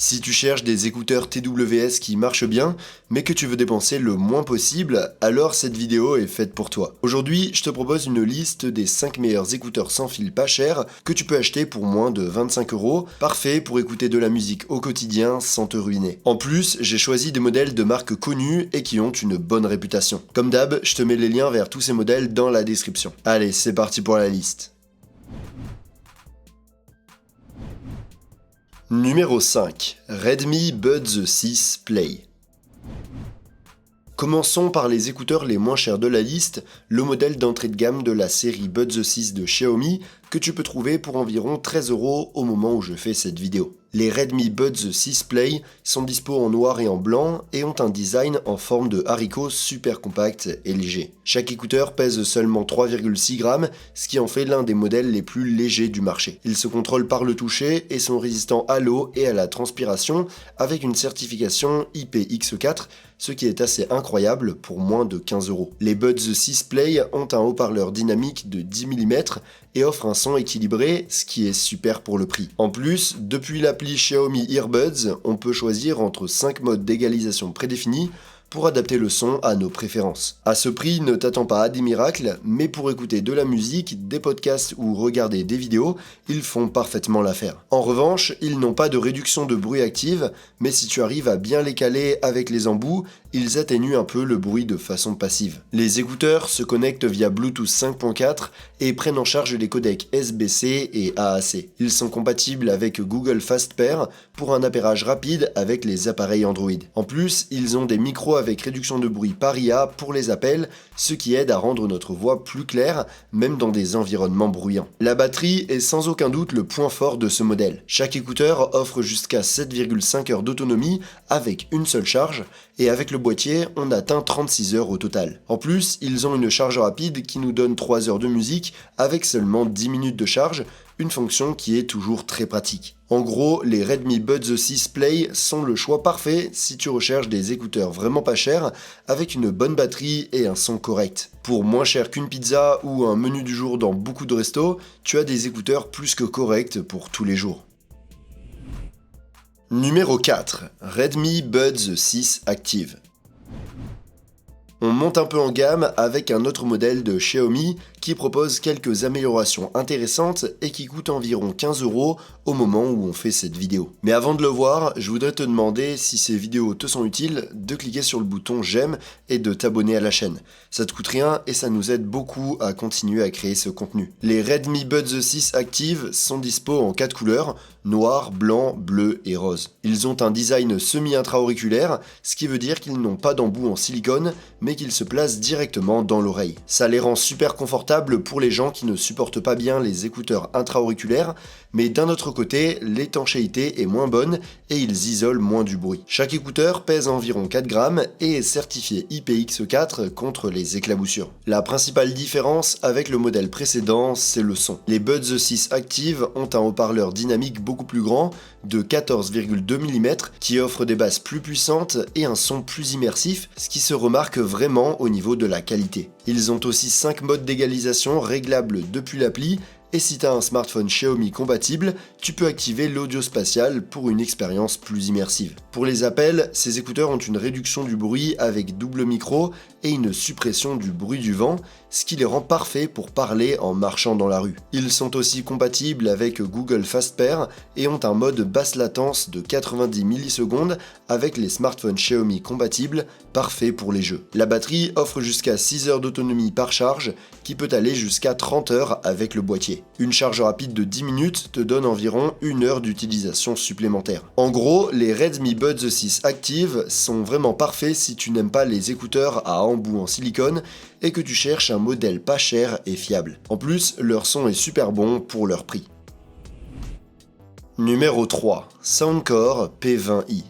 Si tu cherches des écouteurs TWS qui marchent bien, mais que tu veux dépenser le moins possible, alors cette vidéo est faite pour toi. Aujourd'hui, je te propose une liste des 5 meilleurs écouteurs sans fil pas chers que tu peux acheter pour moins de 25€, parfait pour écouter de la musique au quotidien sans te ruiner. En plus, j'ai choisi des modèles de marques connues et qui ont une bonne réputation. Comme d'hab, je te mets les liens vers tous ces modèles dans la description. Allez, c'est parti pour la liste. Numéro 5. Redmi Buds 6 Play. Commençons par les écouteurs les moins chers de la liste, le modèle d'entrée de gamme de la série Buds 6 de Xiaomi que tu peux trouver pour environ 13€ au moment où je fais cette vidéo. Les Redmi Buds 6 Play sont dispo en noir et en blanc et ont un design en forme de haricot super compact et léger. Chaque écouteur pèse seulement 3,6 grammes, ce qui en fait l'un des modèles les plus légers du marché. Ils se contrôlent par le toucher et sont résistants à l'eau et à la transpiration avec une certification IPX4, ce qui est assez incroyable pour moins de 15€. Les Buds 6 Play ont un haut-parleur dynamique de 10 mm et offrent un son équilibré, ce qui est super pour le prix. En plus, depuis l'appli Xiaomi Earbuds, on peut choisir entre 5 modes d'égalisation prédéfinis pour adapter le son à nos préférences. À ce prix, ne t'attends pas à des miracles, mais pour écouter de la musique, des podcasts ou regarder des vidéos, ils font parfaitement l'affaire. En revanche, ils n'ont pas de réduction de bruit active, mais si tu arrives à bien les caler avec les embouts, ils atténuent un peu le bruit de façon passive. Les écouteurs se connectent via Bluetooth 5.4 et prennent en charge les codecs SBC et AAC. Ils sont compatibles avec Google Fast Pair pour un appairage rapide avec les appareils Android. En plus, ils ont des micros avec réduction de bruit par IA pour les appels, ce qui aide à rendre notre voix plus claire, même dans des environnements bruyants. La batterie est sans aucun doute le point fort de ce modèle. Chaque écouteur offre jusqu'à 7,5 heures d'autonomie avec une seule charge, et avec le boîtier, on atteint 36 heures au total. En plus, ils ont une charge rapide qui nous donne 3 heures de musique avec seulement 10 minutes de charge, une fonction qui est toujours très pratique. En gros, les Redmi Buds 6 Play sont le choix parfait si tu recherches des écouteurs vraiment pas chers, avec une bonne batterie et un son correct. Pour moins cher qu'une pizza ou un menu du jour dans beaucoup de restos, tu as des écouteurs plus que corrects pour tous les jours. Numéro 4. Redmi Buds 6 Active. On monte un peu en gamme avec un autre modèle de Xiaomi qui propose quelques améliorations intéressantes et qui coûte environ 15€ au moment où on fait cette vidéo. Mais avant de le voir, je voudrais te demander si ces vidéos te sont utiles, de cliquer sur le bouton j'aime et de t'abonner à la chaîne. Ça te coûte rien et ça nous aide beaucoup à continuer à créer ce contenu. Les Redmi Buds 6 Active sont dispo en 4 couleurs, noir, blanc, bleu et rose. Ils ont un design semi-intra-auriculaire, ce qui veut dire qu'ils n'ont pas d'embout en silicone, mais qu'ils se placent directement dans l'oreille. Ça les rend super confortables pour les gens qui ne supportent pas bien les écouteurs intra-auriculaires, mais d'un autre côté, l'étanchéité est moins bonne et ils isolent moins du bruit. Chaque écouteur pèse environ 4 grammes et est certifié IPX4 contre les éclaboussures. La principale différence avec le modèle précédent, c'est le son. Les Buds 6 Active ont un haut-parleur dynamique beaucoup plus grand, de 14,2 mm, qui offre des basses plus puissantes et un son plus immersif, ce qui se remarque vraiment au niveau de la qualité. Ils ont aussi 5 modes d'égalisation réglables depuis l'appli, et si tu as un smartphone Xiaomi compatible, tu peux activer l'audio spatial pour une expérience plus immersive. Pour les appels, ces écouteurs ont une réduction du bruit avec double micro et une suppression du bruit du vent, ce qui les rend parfaits pour parler en marchant dans la rue. Ils sont aussi compatibles avec Google Fast Pair et ont un mode basse latence de 90 millisecondes avec les smartphones Xiaomi compatibles, parfait pour les jeux. La batterie offre jusqu'à 6 heures d'autonomie par charge, qui peut aller jusqu'à 30 heures avec le boîtier. Une charge rapide de 10 minutes te donne environ 1 heure d'utilisation supplémentaire. En gros, les Redmi Buds 6 Active sont vraiment parfaits si tu n'aimes pas les écouteurs à embout en silicone et que tu cherches un modèle pas cher et fiable. En plus, leur son est super bon pour leur prix. Numéro 3. Soundcore P20i.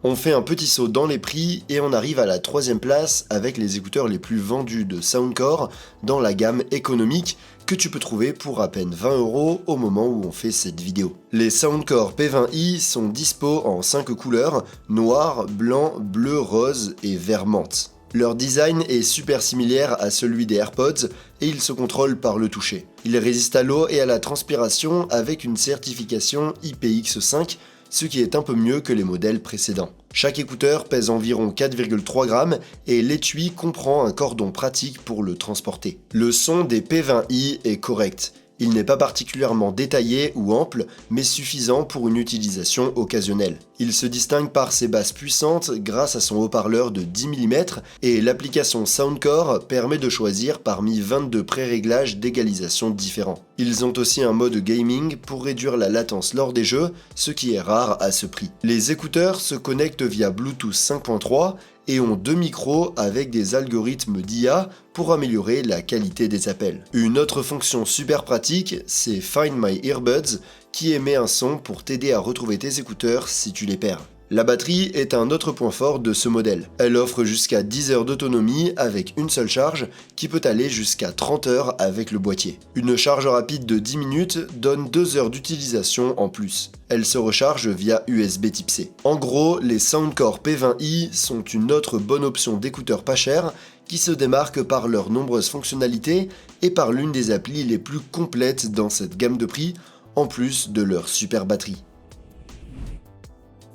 On fait un petit saut dans les prix et on arrive à la 3e place avec les écouteurs les plus vendus de Soundcore dans la gamme économique que tu peux trouver pour à peine 20€ au moment où on fait cette vidéo. Les Soundcore P20i sont dispo en 5 couleurs, noir, blanc, bleu, rose et vert menthe. Leur design est super similaire à celui des AirPods et ils se contrôlent par le toucher. Ils résistent à l'eau et à la transpiration avec une certification IPX5, ce qui est un peu mieux que les modèles précédents. Chaque écouteur pèse environ 4,3 grammes et l'étui comprend un cordon pratique pour le transporter. Le son des P20i est correct. Il n'est pas particulièrement détaillé ou ample, mais suffisant pour une utilisation occasionnelle. Il se distingue par ses basses puissantes grâce à son haut-parleur de 10 mm et l'application Soundcore permet de choisir parmi 22 pré-réglages d'égalisation différents. Ils ont aussi un mode gaming pour réduire la latence lors des jeux, ce qui est rare à ce prix. Les écouteurs se connectent via Bluetooth 5.3 et ont 2 micros avec des algorithmes d'IA pour améliorer la qualité des appels. Une autre fonction super pratique, c'est Find My Earbuds, qui émet un son pour t'aider à retrouver tes écouteurs si tu les perds. La batterie est un autre point fort de ce modèle. Elle offre jusqu'à 10 heures d'autonomie avec une seule charge, qui peut aller jusqu'à 30 heures avec le boîtier. Une charge rapide de 10 minutes donne 2 heures d'utilisation en plus. Elle se recharge via USB Type C. En gros, les Soundcore P20i sont une autre bonne option d'écouteurs pas chers, qui se démarquent par leurs nombreuses fonctionnalités et par l'une des applis les plus complètes dans cette gamme de prix, en plus de leur super batterie.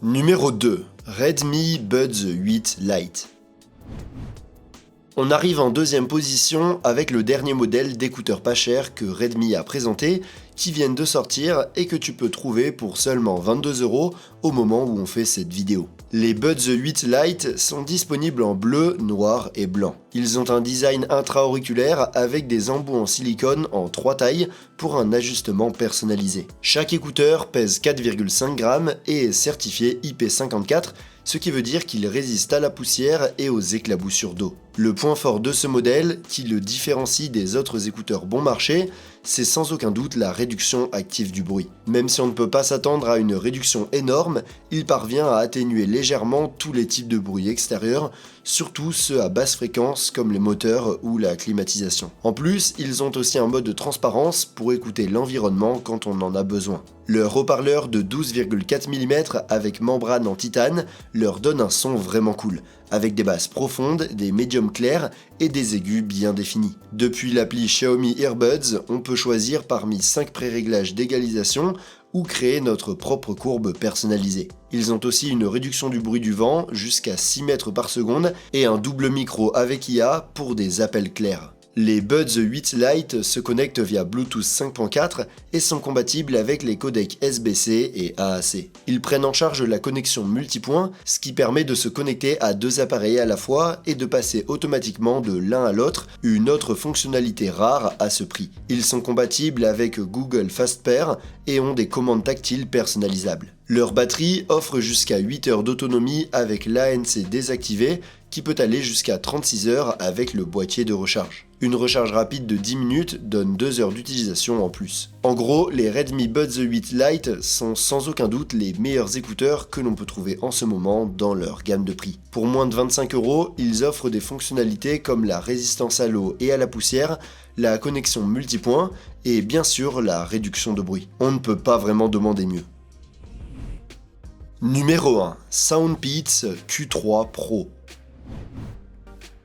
Numéro 2. Redmi Buds 8 Lite. On arrive en deuxième position avec le dernier modèle d'écouteurs pas chers que Redmi a présenté, qui viennent de sortir et que tu peux trouver pour seulement 22 € au moment où on fait cette vidéo. Les Buds 8 Lite sont disponibles en bleu, noir et blanc. Ils ont un design intra-auriculaire avec des embouts en silicone en 3 tailles pour un ajustement personnalisé. Chaque écouteur pèse 4,5 grammes et est certifié IP54, ce qui veut dire qu'il résiste à la poussière et aux éclaboussures d'eau. Le point fort de ce modèle, qui le différencie des autres écouteurs bon marché, c'est sans aucun doute la réduction active du bruit. Même si on ne peut pas s'attendre à une réduction énorme, il parvient à atténuer légèrement tous les types de bruit extérieur, surtout ceux à basse fréquence comme les moteurs ou la climatisation. En plus, ils ont aussi un mode de transparence pour écouter l'environnement quand on en a besoin. Leur haut-parleur de 12,4 mm avec membrane en titane leur donne un son vraiment cool, avec des basses profondes, des médiums clairs et des aigus bien définis. Depuis l'appli Xiaomi Earbuds, on peut choisir parmi 5 pré-réglages d'égalisation ou créer notre propre courbe personnalisée. Ils ont aussi une réduction du bruit du vent jusqu'à 6 mètres par seconde et un double micro avec IA pour des appels clairs. Les Buds 8 Lite se connectent via Bluetooth 5.4 et sont compatibles avec les codecs SBC et AAC. Ils prennent en charge la connexion multipoint, ce qui permet de se connecter à 2 appareils à la fois et de passer automatiquement de l'un à l'autre, une autre fonctionnalité rare à ce prix. Ils sont compatibles avec Google Fast Pair et ont des commandes tactiles personnalisables. Leur batterie offre jusqu'à 8 heures d'autonomie avec l'ANC désactivé, qui peut aller jusqu'à 36 heures avec le boîtier de recharge. Une recharge rapide de 10 minutes donne 2 heures d'utilisation en plus. En gros, les Redmi Buds 8 Lite sont sans aucun doute les meilleurs écouteurs que l'on peut trouver en ce moment dans leur gamme de prix. Pour moins de 25 €, ils offrent des fonctionnalités comme la résistance à l'eau et à la poussière, la connexion multipoint et bien sûr la réduction de bruit. On ne peut pas vraiment demander mieux. Numéro 1. Soundpeats Q3 Pro.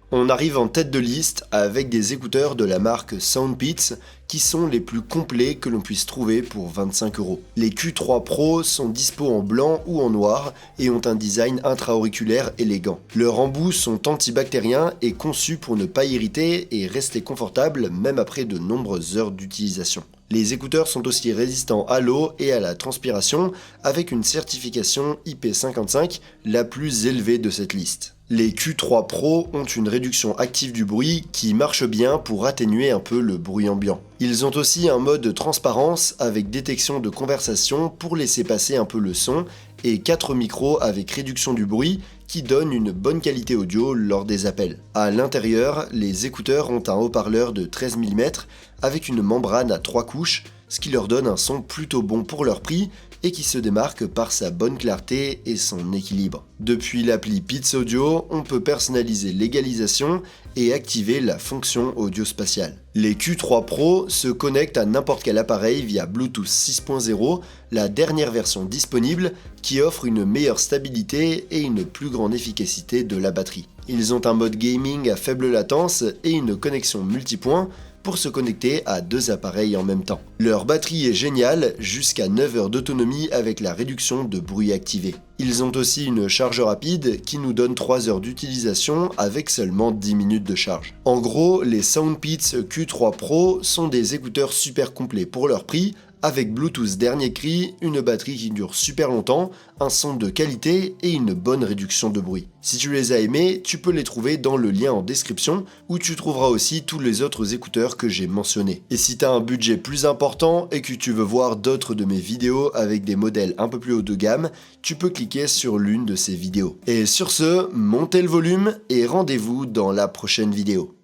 On arrive en tête de liste avec des écouteurs de la marque Soundpeats qui sont les plus complets que l'on puisse trouver pour 25 €. Les Q3 Pro sont dispo en blanc ou en noir et ont un design intra-auriculaire élégant. Leurs embouts sont antibactériens et conçus pour ne pas irriter et rester confortables même après de nombreuses heures d'utilisation. Les écouteurs sont aussi résistants à l'eau et à la transpiration avec une certification IP55, la plus élevée de cette liste. Les Q3 Pro ont une réduction active du bruit qui marche bien pour atténuer un peu le bruit ambiant. Ils ont aussi un mode transparence avec détection de conversation pour laisser passer un peu le son et 4 micros avec réduction du bruit qui donnent une bonne qualité audio lors des appels. À l'intérieur, les écouteurs ont un haut-parleur de 13 mm avec une membrane à 3 couches, ce qui leur donne un son plutôt bon pour leur prix, et qui se démarque par sa bonne clarté et son équilibre. Depuis l'appli Beats Audio, on peut personnaliser l'égalisation et activer la fonction audio spatiale. Les Q3 Pro se connectent à n'importe quel appareil via Bluetooth 6.0, la dernière version disponible, qui offre une meilleure stabilité et une plus grande efficacité de la batterie. Ils ont un mode gaming à faible latence et une connexion multipoint pour se connecter à 2 appareils en même temps. Leur batterie est géniale, jusqu'à 9 heures d'autonomie avec la réduction de bruit activé. Ils ont aussi une charge rapide qui nous donne 3 heures d'utilisation avec seulement 10 minutes de charge. En gros, les Soundpeats Q3 Pro sont des écouteurs super complets pour leur prix, avec Bluetooth dernier cri, une batterie qui dure super longtemps, un son de qualité et une bonne réduction de bruit. Si tu les as aimés, tu peux les trouver dans le lien en description où tu trouveras aussi tous les autres écouteurs que j'ai mentionnés. Et si tu as un budget plus important et que tu veux voir d'autres de mes vidéos avec des modèles un peu plus haut de gamme, tu peux cliquer sur l'une de ces vidéos. Et sur ce, montez le volume et rendez-vous dans la prochaine vidéo.